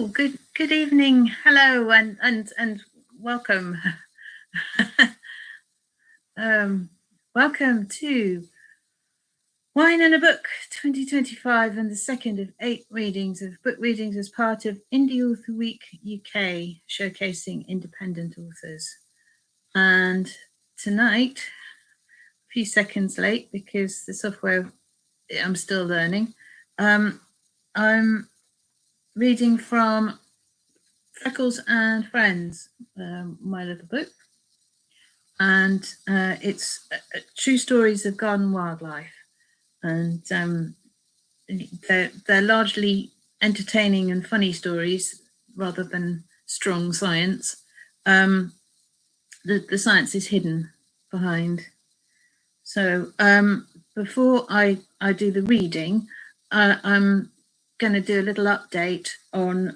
Oh, good evening. Hello and welcome. Welcome to Wine and a Book 2025 and the second of 8 readings of book readings as part of Indie Author Week UK, showcasing independent authors. And tonight, a few seconds late because the software I'm still learning. I'm reading from Freckles and Friends, my little book. And it's true stories of garden wildlife. And they're largely entertaining and funny stories rather than strong science. The science is hidden behind. So before I do the reading, I'm going to do a little update on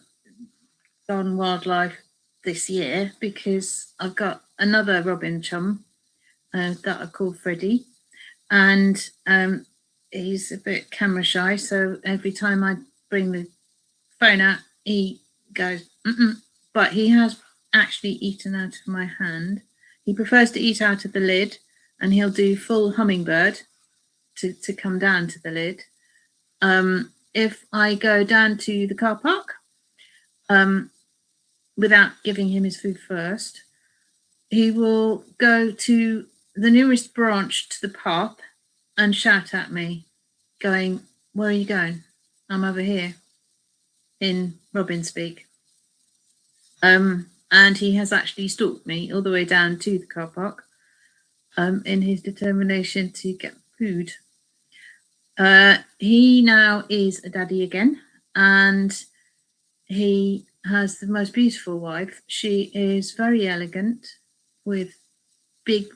garden wildlife this year because I've got another robin chum that I call Freddie, and he's a bit camera shy, so every time I bring the phone out he goes mm-mm. But he has actually eaten out of my hand. He prefers to eat out of the lid, and he'll do full hummingbird to come down to the lid. If I go down to the car park without giving him his food first, he will go to the nearest branch to the path and shout at me, going, "Where are you going?" "I'm over here," in robin speak. And he has actually stalked me all the way down to the car park in his determination to get food. He now is a daddy again, and he has the most beautiful wife. She is very elegant with big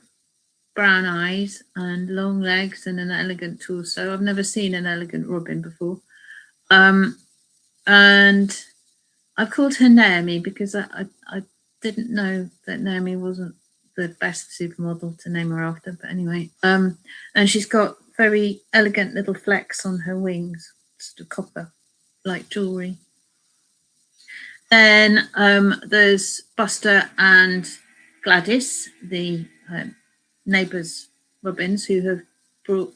brown eyes and long legs and an elegant torso. I've never seen an elegant robin before. And I called her Naomi because I didn't know that Naomi wasn't the best supermodel to name her after. But anyway, and she's got very elegant little flecks on her wings, just copper, like jewellery. Then there's Buster and Gladys, the neighbours' robins, who have brought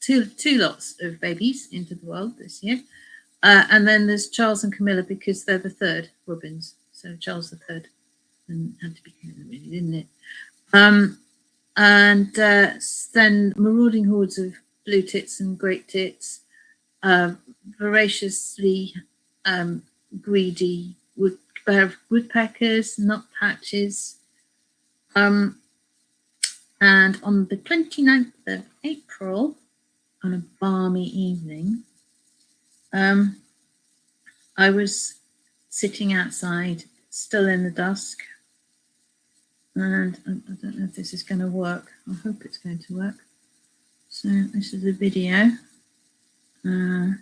two lots of babies into the world this year. And then there's Charles and Camilla because they're the third robins. So Charles the third, and had to be Camilla, really, didn't it? And then marauding hordes of blue tits and great tits, voraciously greedy woodpeckers, nuthatches. And on the 29th of April, on a balmy evening, I was sitting outside, still in the dusk, and I don't know if this is going to work. I hope it's going to work. So this is a video. I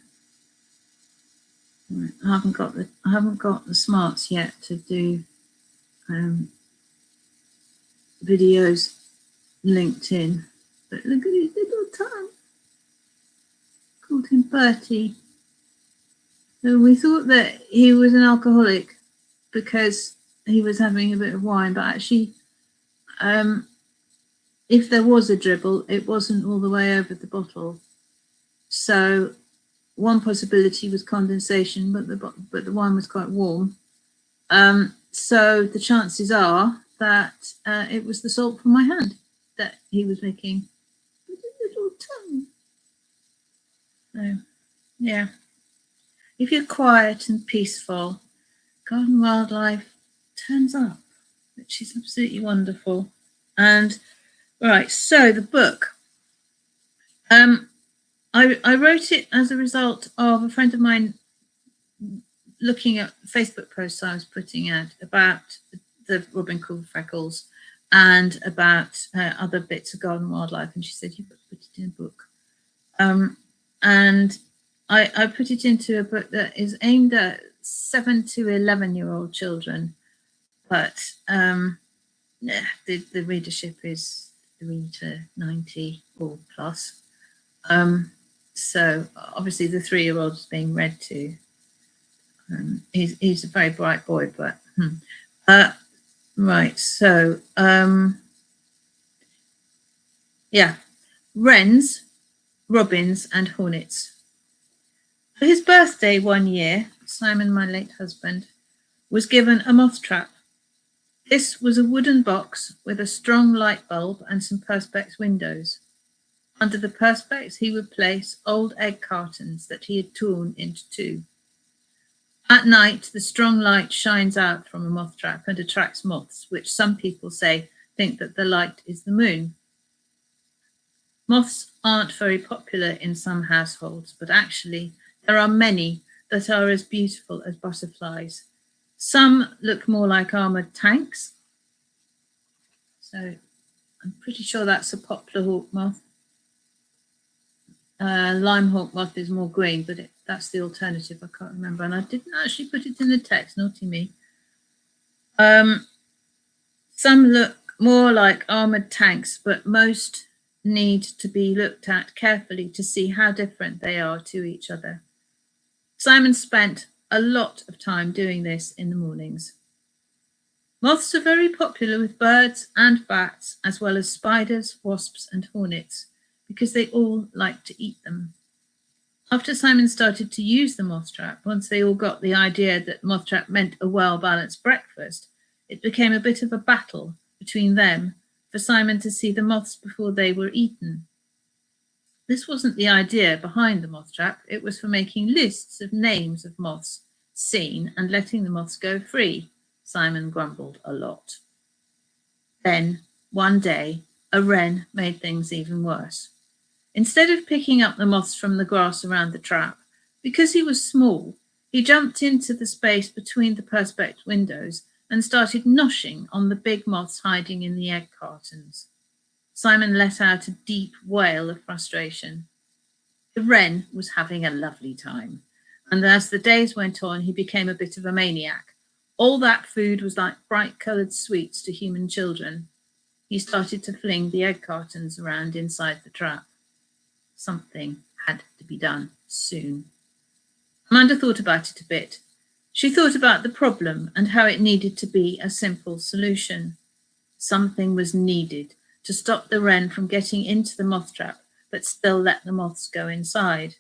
haven't got the smarts yet to do videos linked in. But look at his little tongue. Called him Bertie. So we thought that he was an alcoholic because he was having a bit of wine, but actually, if there was a dribble, it wasn't all the way over the bottle. So one possibility was condensation, but the wine was quite warm. So the chances are that it was the salt from my hand that he was licking with his little tongue. So, yeah. If you're quiet and peaceful, garden wildlife turns up, which is absolutely wonderful. And right, so the book. I wrote it as a result of a friend of mine looking at Facebook posts I was putting out about the robin called Freckles and about other bits of garden wildlife, and she said, "You put it in a book." And I put it into a book that is aimed at 7 to 11-year-old children, but the readership is 3 to 90 or plus. So obviously the 3-year-old is being read to. He's a very bright boy, but right. So yeah, wrens, robins, and hornets. For his birthday one year, Simon, my late husband, was given a moth trap. This was a wooden box with a strong light bulb and some perspex windows. Under the perspex, he would place old egg cartons that he had torn into two. At night, the strong light shines out from a moth trap and attracts moths, which some people say think that the light is the moon. Moths aren't very popular in some households, but actually there are many that are as beautiful as butterflies. Some look more like armoured tanks. So I'm pretty sure that's a poplar hawk moth. Lime hawk moth is more green, but that's the alternative. I can't remember. And I didn't actually put it in the text, naughty me. Some look more like armoured tanks, but most need to be looked at carefully to see how different they are to each other. Simon spent a lot of time doing this in the mornings. Moths are very popular with birds and bats, as well as spiders, wasps, and hornets, because they all like to eat them. After Simon started to use the moth trap, once they all got the idea that moth trap meant a well-balanced breakfast, it became a bit of a battle between them for Simon to see the moths before they were eaten. This wasn't the idea behind the moth trap. It was for making lists of names of moths seen and letting the moths go free. Simon grumbled a lot. Then, one day, a wren made things even worse. Instead of picking up the moths from the grass around the trap, because he was small, he jumped into the space between the perspex windows and started noshing on the big moths hiding in the egg cartons. Simon let out a deep wail of frustration. The wren was having a lovely time, and as the days went on, he became a bit of a maniac. All that food was like bright-coloured sweets to human children. He started to fling the egg cartons around inside the trap. Something had to be done soon. Amanda thought about it a bit. She thought about the problem and how it needed to be a simple solution. Something was needed to stop the wren from getting into the moth trap, but still let the moths go inside.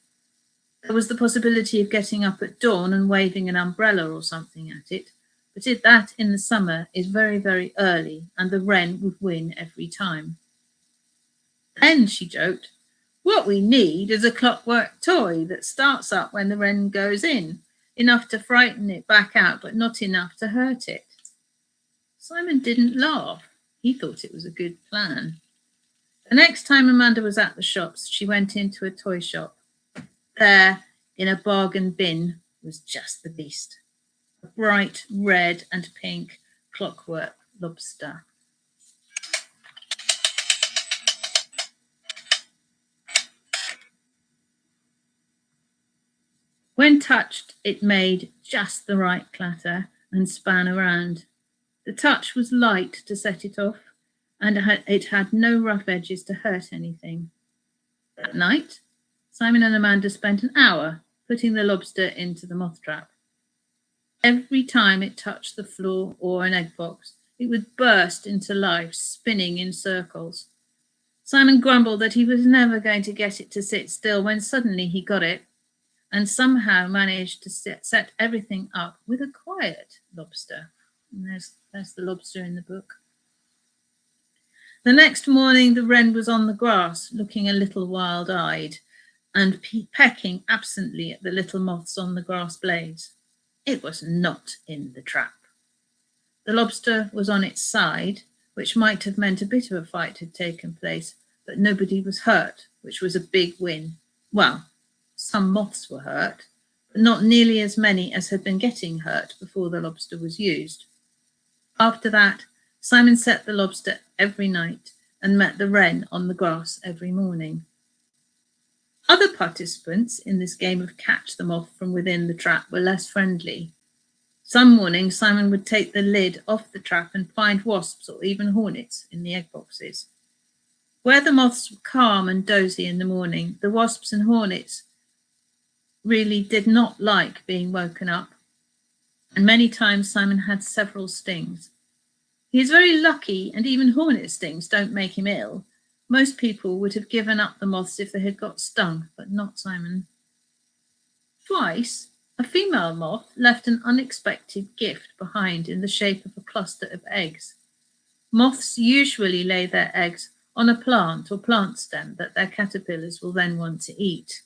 There was the possibility of getting up at dawn and waving an umbrella or something at it, but that in the summer is very, very early, and the wren would win every time. Then, she joked, what we need is a clockwork toy that starts up when the wren goes in, enough to frighten it back out, but not enough to hurt it. Simon didn't laugh. He thought it was a good plan. The next time Amanda was at the shops, she went into a toy shop. There, in a bargain bin, was just the beast. A bright red and pink clockwork lobster. When touched, it made just the right clatter and span around. The touch was light to set it off, and it had no rough edges to hurt anything. That night, Simon and Amanda spent an hour putting the lobster into the moth trap. Every time it touched the floor or an egg box, it would burst into life, spinning in circles. Simon grumbled that he was never going to get it to sit still when suddenly he got it and somehow managed to set everything up with a quiet lobster. And there's the lobster in the book. The next morning, the wren was on the grass, looking a little wild-eyed and pecking absently at the little moths on the grass blades. It was not in the trap. The lobster was on its side, which might have meant a bit of a fight had taken place, but nobody was hurt, which was a big win. Well, some moths were hurt, but not nearly as many as had been getting hurt before the lobster was used. After that, Simon set the lobster every night and met the wren on the grass every morning. Other participants in this game of catch the moth from within the trap were less friendly. Some mornings, Simon would take the lid off the trap and find wasps or even hornets in the egg boxes. Where the moths were calm and dozy in the morning, the wasps and hornets really did not like being woken up. and many times Simon had several stings. He is very lucky, and even hornet stings don't make him ill. Most people would have given up the moths if they had got stung, but not Simon. Twice, a female moth left an unexpected gift behind in the shape of a cluster of eggs. Moths usually lay their eggs on a plant or plant stem that their caterpillars will then want to eat.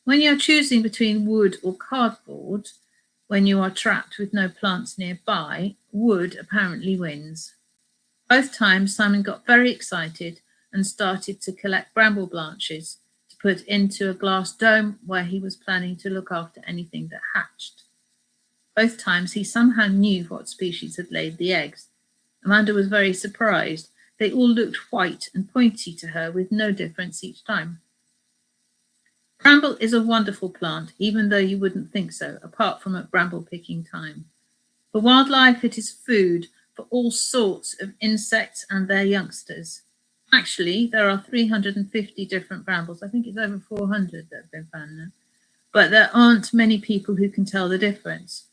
When you're choosing between wood or cardboard, when you are trapped with no plants nearby, wood apparently wins. Both times Simon got very excited and started to collect bramble branches to put into a glass dome where he was planning to look after anything that hatched. Both times he somehow knew what species had laid the eggs. Amanda was very surprised. They all looked white and pointy to her with no difference each time. Bramble is a wonderful plant, even though you wouldn't think so, apart from at bramble picking time. For wildlife, it is food for all sorts of insects and their youngsters. Actually, there are 350 different brambles. I think it's over 400 that have been found now. But there aren't many people who can tell the difference.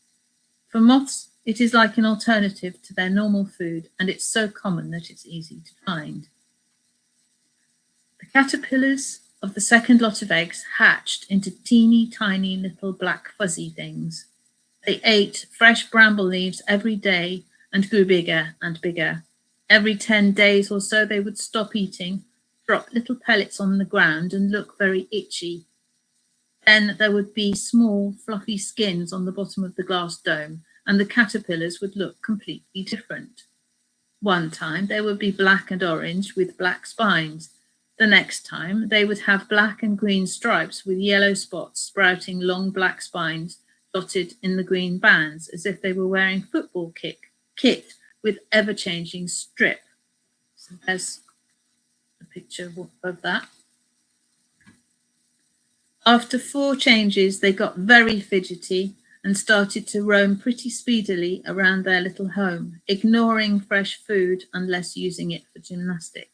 For moths, it is like an alternative to their normal food, and it's so common that it's easy to find. The caterpillars of the second lot of eggs hatched into teeny tiny little black fuzzy things. They ate fresh bramble leaves every day and grew bigger and bigger. Every 10 days or so they would stop eating, drop little pellets on the ground and look very itchy. Then there would be small fluffy skins on the bottom of the glass dome, and the caterpillars would look completely different. One time they would be black and orange with black spines. The next time they would have black and green stripes with yellow spots sprouting long black spines dotted in the green bands, as if they were wearing football kit with ever-changing strip. So there's a picture of that. After 4 changes, they got very fidgety and started to roam pretty speedily around their little home, ignoring fresh food unless using it for gymnastics.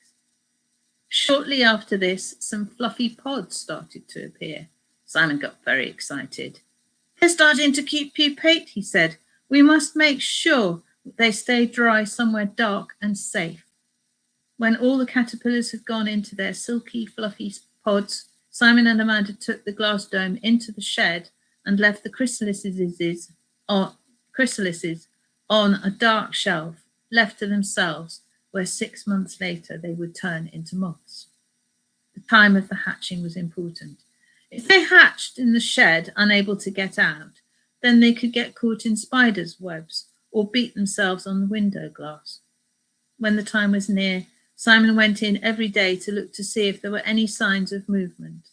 Shortly after this, some fluffy pods started to appear. Simon got very excited. "They're starting to pupate," he said. "We must make sure they stay dry somewhere dark and safe." When all the caterpillars had gone into their silky, fluffy pods, Simon and Amanda took the glass dome into the shed and left the chrysalises on a dark shelf, left to themselves, where 6 months later they would turn into moths. The time of the hatching was important. If they hatched in the shed, unable to get out, then they could get caught in spiders' webs or beat themselves on the window glass. When the time was near, Simon went in every day to look to see if there were any signs of movement.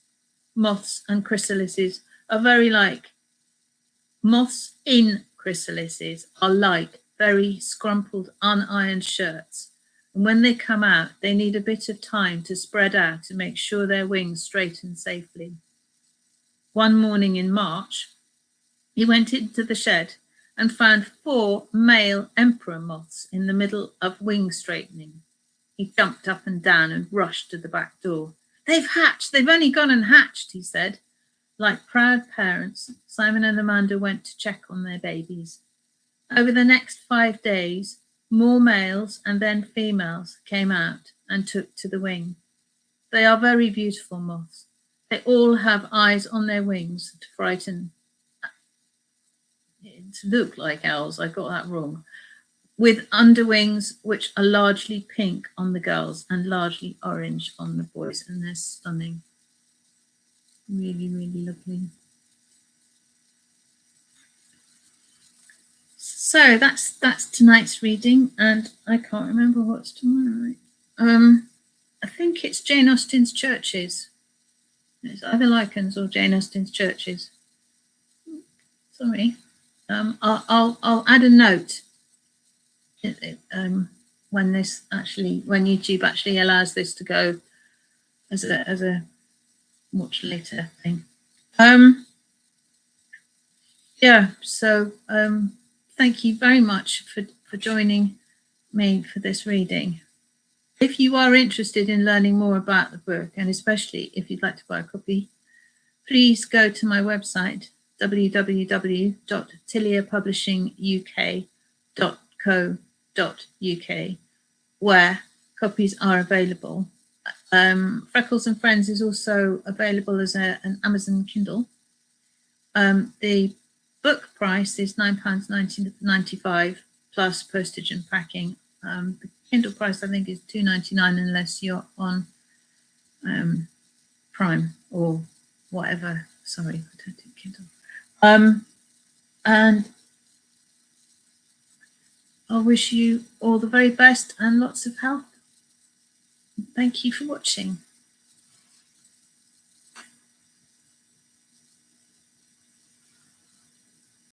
Moths and chrysalises are very like. Moths in chrysalises are like very scrumpled, unironed shirts. And when they come out, they need a bit of time to spread out to make sure their wings straighten safely. One morning in March, he went into the shed and found 4 male emperor moths in the middle of wing straightening. He jumped up and down and rushed to the back door. "They've hatched! They've only gone and hatched," he said. Like proud parents, Simon and Amanda went to check on their babies. Over the next 5 days, more males and then females came out and took to the wing. They are very beautiful moths. They all have eyes on their wings to look like owls. I got that wrong. With underwings which are largely pink on the girls and largely orange on the boys, and they're stunning. Really, really lovely. So that's tonight's reading, and I can't remember what's tomorrow. I think it's Jane Austen's Churches. It's either Lichens or Jane Austen's Churches. Sorry. I'll add a note when YouTube actually allows this to go as a watch later thing. So thank you very much for joining me for this reading. If you are interested in learning more about the book, and especially if you'd like to buy a copy, please go to my website, www.tiliapublishinguk.co.uk, where copies are available. Freckles and Friends is also available as an Amazon Kindle. The book price is £9.95 plus postage and packing. The Kindle price, I think, is £2.99 unless you're on Prime or whatever. Sorry, I don't do Kindle. And I wish you all the very best and lots of health. Thank you for watching.